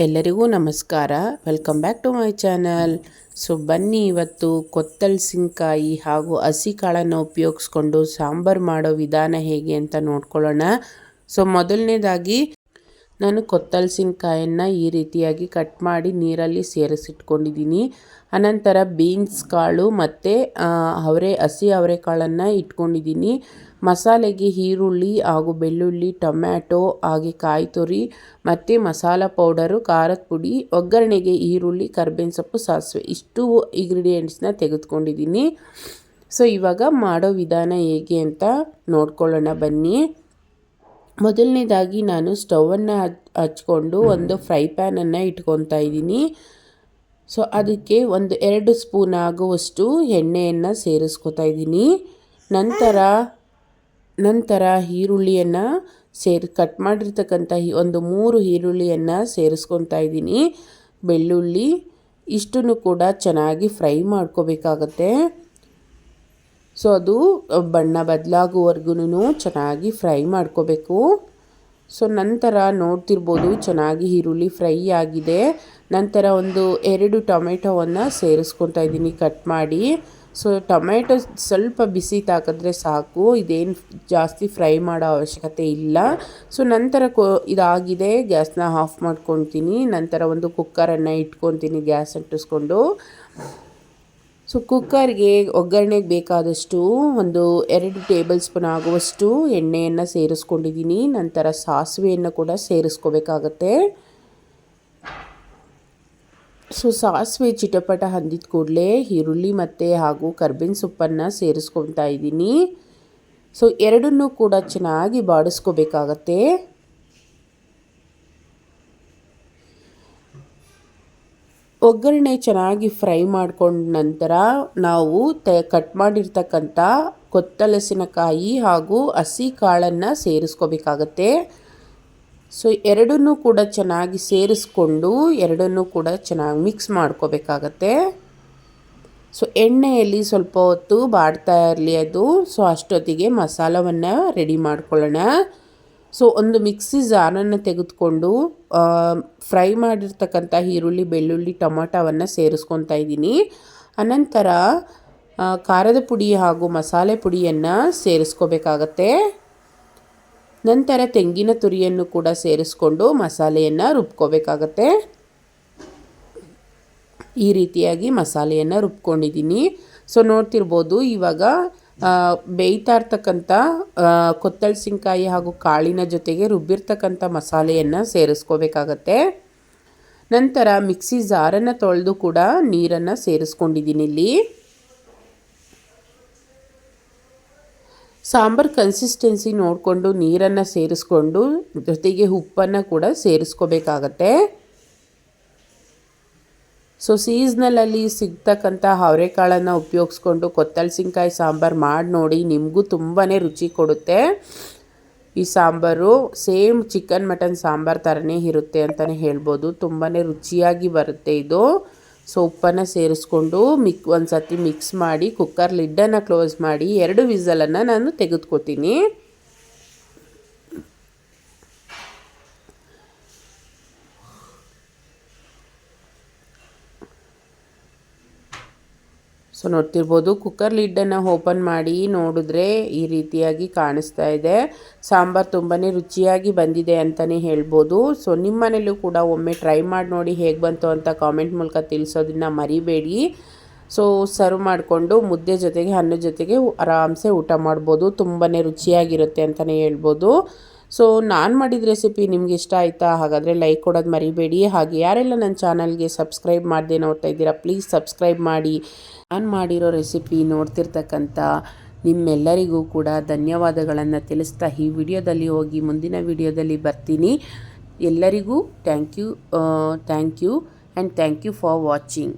ಎಲ್ಲರಿಗೂ ನಮಸ್ಕಾರ. Welcome back to my channel. So ಬನ್ನಿ ಇವತ್ತು ಕೊತ್ತಲಸಿನಕಾಯಿ ಹಾಗೂ ಹಸಿ ಕಾಳನ್ನು ಉಪಯೋಗಿಸ್ಕೊಂಡು ಸಾಂಬಾರು ಮಾಡೋ ವಿಧಾನ ಹೇಗೆ ಅಂತ ನೋಡ್ಕೊಳ್ಳೋಣ. ಸೊ ಮೊದಲನೇದಾಗಿ ನಾನು ಕೊತ್ತಲಸಿನಕಾಯನ್ನು ಈ ರೀತಿಯಾಗಿ ಕಟ್ ಮಾಡಿ ನೀರಲ್ಲಿ ಸೇರಿಸಿಟ್ಕೊಂಡಿದ್ದೀನಿ. ಅನಂತರ ಬೀನ್ಸ್ ಕಾಳು ಮತ್ತು ಹಸಿ ಅವರೆಕಾಳನ್ನು ಇಟ್ಕೊಂಡಿದ್ದೀನಿ. ಮಸಾಲೆಗೆ ಈರುಳ್ಳಿ ಹಾಗೂ ಬೆಳ್ಳುಳ್ಳಿ, ಟೊಮ್ಯಾಟೊ ಹಾಗೆ ಕಾಯಿ ತುರಿ ಮತ್ತು ಮಸಾಲ ಪೌಡರು, ಖಾರದ ಪುಡಿ, ಒಗ್ಗರಣೆಗೆ ಈರುಳ್ಳಿ, ಕರ್ಬೇವಿನ ಸೊಪ್ಪು, ಸಾಸಿವೆ ಇಷ್ಟು ಇಂಗ್ರೀಡಿಯೆಂಟ್ಸ್ನ ತೆಗೆದುಕೊಂಡಿದ್ದೀನಿ. ಸೊ ಇವಾಗ ಮಾಡೋ ವಿಧಾನ ಹೇಗೆ ಅಂತ ನೋಡ್ಕೊಳ್ಳೋಣ ಬನ್ನಿ. ಮೊದಲನೇದಾಗಿ ನಾನು ಸ್ಟವನ್ನು ಹಚ್ಕೊಂಡು ಒಂದು ಫ್ರೈ ಪ್ಯಾನನ್ನು ಇಟ್ಕೊತಾ ಇದ್ದೀನಿ. ಸೊ ಅದಕ್ಕೆ 2 ಸ್ಪೂನ್ ಆಗುವಷ್ಟು ಎಣ್ಣೆಯನ್ನು ಸೇರಿಸ್ಕೊತಾ ಇದ್ದೀನಿ. ನಂತರ ಈರುಳ್ಳಿಯನ್ನು ಕಟ್ ಮಾಡಿರ್ತಕ್ಕಂಥ 3 ಈರುಳ್ಳಿಯನ್ನು ಸೇರಿಸ್ಕೊತಾ ಇದ್ದೀನಿ. ಬೆಳ್ಳುಳ್ಳಿ ಇಷ್ಟನ್ನು ಕೂಡ ಚೆನ್ನಾಗಿ ಫ್ರೈ ಮಾಡ್ಕೋಬೇಕಾಗತ್ತೆ. ಸೊ ಅದು ಬಣ್ಣ ಬದಲಾಗುವವರೆಗೂ ಚೆನ್ನಾಗಿ ಫ್ರೈ ಮಾಡ್ಕೋಬೇಕು. ಸೊ ನಂತರ ನೋಡ್ತಿರ್ಬೋದು ಚೆನ್ನಾಗಿ ಈರುಳ್ಳಿ ಫ್ರೈ ಆಗಿದೆ. ನಂತರ 2 ಟೊಮೆಟೊವನ್ನು ಸೇರಿಸ್ಕೊತಾ ಇದ್ದೀನಿ ಕಟ್ ಮಾಡಿ. ಸೊ ಟೊಮೆಟೊ ಸ್ವಲ್ಪ ಬಿಸಿ ತಾಕಿದ್ರೆ ಸಾಕು, ಇದೇನು ಜಾಸ್ತಿ ಫ್ರೈ ಮಾಡೋ ಅವಶ್ಯಕತೆ ಇಲ್ಲ. ಸೊ ನಂತರ ಇದಾಗಿದೆ, ಗ್ಯಾಸ್ನ ಆಫ್ ಮಾಡ್ಕೊತೀನಿ. ನಂತರ ಒಂದು ಕುಕ್ಕರನ್ನು ಇಟ್ಕೊತೀನಿ ಗ್ಯಾಸ್ ಅಂಟಿಸ್ಕೊಂಡು. ಸೊ ಕುಕ್ಕರ್ಗೆ ಒಗ್ಗರಣೆಗೆ ಬೇಕಾದಷ್ಟು 2 ಟೇಬಲ್ ಸ್ಪೂನ್ ಆಗುವಷ್ಟು ಎಣ್ಣೆಯನ್ನು ಸೇರಿಸ್ಕೊಂಡಿದ್ದೀನಿ. ನಂತರ ಸಾಸಿವೆಯನ್ನು ಕೂಡ ಸೇರಿಸ್ಕೋಬೇಕಾಗತ್ತೆ. ಸೊ ಸಾಸಿವೆ ಚಿಟಪಟ ಅಂದಿದ ಕೂಡಲೇ ಈರುಳ್ಳಿ ಹಾಗೂ ಕರ್ಬೇವಿನ ಸೊಪ್ಪನ್ನು ಸೇರಿಸ್ಕೊತಾ ಇದ್ದೀನಿ. ಸೊ ಎರಡನ್ನೂ ಕೂಡ ಚೆನ್ನಾಗಿ ಬಾಡಿಸ್ಕೋಬೇಕಾಗತ್ತೆ. ಒಗ್ಗರಣೆ ಚೆನ್ನಾಗಿ ಫ್ರೈ ಮಾಡ್ಕೊಂಡ ನಂತರ ನಾವು ಕಟ್ ಮಾಡಿರ್ತಕ್ಕಂಥ ಕೊತ್ತಲಸಿನಕಾಯಿ ಹಾಗೂ ಹಸಿ ಕಾಳನ್ನು ಸೇರಿಸ್ಕೋಬೇಕಾಗತ್ತೆ. ಸೊ ಎರಡನ್ನೂ ಕೂಡ ಚೆನ್ನಾಗಿ ಸೇರಿಸ್ಕೊಂಡು ಎರಡನ್ನೂ ಕೂಡ ಚೆನ್ನಾಗಿ ಮಿಕ್ಸ್ ಮಾಡ್ಕೋಬೇಕಾಗತ್ತೆ. ಸೊ ಎಣ್ಣೆಯಲ್ಲಿ ಸ್ವಲ್ಪ ಹೊತ್ತು ಬಾಡ್ತಾ ಇರಲಿ ಅದು. ಸೊ ಅಷ್ಟೊತ್ತಿಗೆ ಮಸಾಲವನ್ನು ರೆಡಿ ಮಾಡ್ಕೊಳ್ಳೋಣ. ಸೊ ಒಂದು ಮಿಕ್ಸಿ ಜಾರನ್ನು ತೆಗೆದುಕೊಂಡು ಫ್ರೈ ಮಾಡಿರ್ತಕ್ಕಂಥ ಈರುಳ್ಳಿ, ಬೆಳ್ಳುಳ್ಳಿ, ಟೊಮೊಟೊವನ್ನು ಸೇರಿಸ್ಕೊತಾ ಇದ್ದೀನಿ. ಅನಂತರ ಖಾರದ ಪುಡಿ ಹಾಗೂ ಮಸಾಲೆ ಪುಡಿಯನ್ನು ಸೇರಿಸ್ಕೋಬೇಕಾಗತ್ತೆ. ನಂತರ ತೆಂಗಿನ ತುರಿಯನ್ನು ಕೂಡ ಸೇರಿಸ್ಕೊಂಡು ಮಸಾಲೆಯನ್ನು ರುಬ್ಕೋಬೇಕಾಗತ್ತೆ. ಈ ರೀತಿಯಾಗಿ ಮಸಾಲೆಯನ್ನು ರುಬ್ಕೊಂಡಿದ್ದೀನಿ. ಸೊ ನೋಡ್ತಿರ್ಬೋದು ಇವಾಗ ಬೇಯ್ತಾ ಇರ್ತಕ್ಕಂಥ ಕೊತ್ತಲಸಿನಕಾಯಿ ಹಾಗೂ ಕಾಳಿನ ಜೊತೆಗೆ ರುಬ್ಬಿರ್ತಕ್ಕಂಥ ಮಸಾಲೆಯನ್ನು ಸೇರಿಸ್ಕೋಬೇಕಾಗತ್ತೆ. ನಂತರ ಮಿಕ್ಸಿ ಜಾರನ್ನು ತೊಳೆದು ಕೂಡ ನೀರನ್ನು ಸೇರಿಸ್ಕೊಂಡಿದ್ದೀನಿ ಇಲ್ಲಿ. ಸಾಂಬಾರು ಕನ್ಸಿಸ್ಟೆನ್ಸಿ ನೋಡಿಕೊಂಡು ನೀರನ್ನು ಸೇರಿಸ್ಕೊಂಡು ಜೊತೆಗೆ ಉಪ್ಪನ್ನು ಕೂಡ ಸೇರಿಸ್ಕೋಬೇಕಾಗತ್ತೆ. ಸೊ ಸೀಸ್ನಲಲ್ಲಿ ಸಿಗ್ತಕ್ಕಂಥ ಅವರೆಕಾಳನ್ನು ಉಪಯೋಗಿಸ್ಕೊಂಡು ಕೊತ್ತಲಸಿನಕಾಯಿ ಸಾಂಬಾರು ಮಾಡಿ ನೋಡಿ, ನಿಮಗೂ ತುಂಬಾ ರುಚಿ ಕೊಡುತ್ತೆ. ಈ sambar same chicken mutton sambar ಥರನೇ ಇರುತ್ತೆ ಅಂತಲೇ ಹೇಳ್ಬೋದು. ತುಂಬಾ ರುಚಿಯಾಗಿ ಬರುತ್ತೆ ಇದು. ಸೊ ಉಪ್ಪನ್ನು ಸೇರಿಸ್ಕೊಂಡು ಒಂದು ಸತಿ ಮಿಕ್ಸ್ ಮಾಡಿ ಕುಕ್ಕರ್ ಲಿಡ್ಡನ್ನು ಕ್ಲೋಸ್ ಮಾಡಿ 2 ವಿಸಲನ್ನು ನಾನು ತೆಗೆದುಕೊತೀನಿ. ಸೊ ನೋಡ್ತಿರ್ಬೋದು ಕುಕ್ಕರ್ ಲಿಡ್ಡನ್ನು ಓಪನ್ ಮಾಡಿ ನೋಡಿದ್ರೆ ಈ ರೀತಿಯಾಗಿ ಕಾಣಿಸ್ತಾ ಇದೆ. ಸಾಂಬಾರು ತುಂಬಾ ರುಚಿಯಾಗಿ ಬಂದಿದೆ ಅಂತಲೇ ಹೇಳ್ಬೋದು. ಸೊ ನಿಮ್ಮ ಮನೇಲೂ ಕೂಡ ಒಮ್ಮೆ ಟ್ರೈ ಮಾಡಿ ನೋಡಿ ಹೇಗೆ ಬಂತು ಅಂತ ಕಾಮೆಂಟ್ ಮೂಲಕ ತಿಳಿಸೋದನ್ನ ಮರಿಬೇಡಿ. ಸೊ ಸರ್ವ್ ಮಾಡಿಕೊಂಡು ಮುದ್ದೆ ಜೊತೆಗೆ ಅನ್ನದ ಜೊತೆಗೆ ಆರಾಮ್ಸೆ ಊಟ ಮಾಡ್ಬೋದು. ತುಂಬಾ ರುಚಿಯಾಗಿರುತ್ತೆ ಅಂತಲೇ ಹೇಳ್ಬೋದು. ಸೊ ನಾನು ಮಾಡಿದ ರೆಸಿಪಿ ನಿಮ್ಗೆ ಇಷ್ಟ ಆಯಿತಾ? ಹಾಗಾದರೆ ಲೈಕ್ ಕೊಡೋದು ಮರಿಬೇಡಿ. ಹಾಗೆ ಯಾರೆಲ್ಲ ನನ್ನ ಚಾನಲ್ಗೆ ಸಬ್ಸ್ಕ್ರೈಬ್ ಮಾಡದೆ ನೋಡ್ತಾ ಇದ್ದೀರಾ ಪ್ಲೀಸ್ ಸಬ್ಸ್ಕ್ರೈಬ್ ಮಾಡಿ. ನಾನು ಮಾಡಿರೋ ರೆಸಿಪಿ ನೋಡ್ತಿರ್ತಕ್ಕಂಥ ನಿಮ್ಮೆಲ್ಲರಿಗೂ ಕೂಡ ಧನ್ಯವಾದಗಳನ್ನು ತಿಳಿಸ್ತಾ ಈ ವಿಡಿಯೋದಲ್ಲಿ ಹೋಗಿ ಮುಂದಿನ ವಿಡಿಯೋದಲ್ಲಿ ಬರ್ತೀನಿ. ಎಲ್ಲರಿಗೂ thank you and thank you for watching.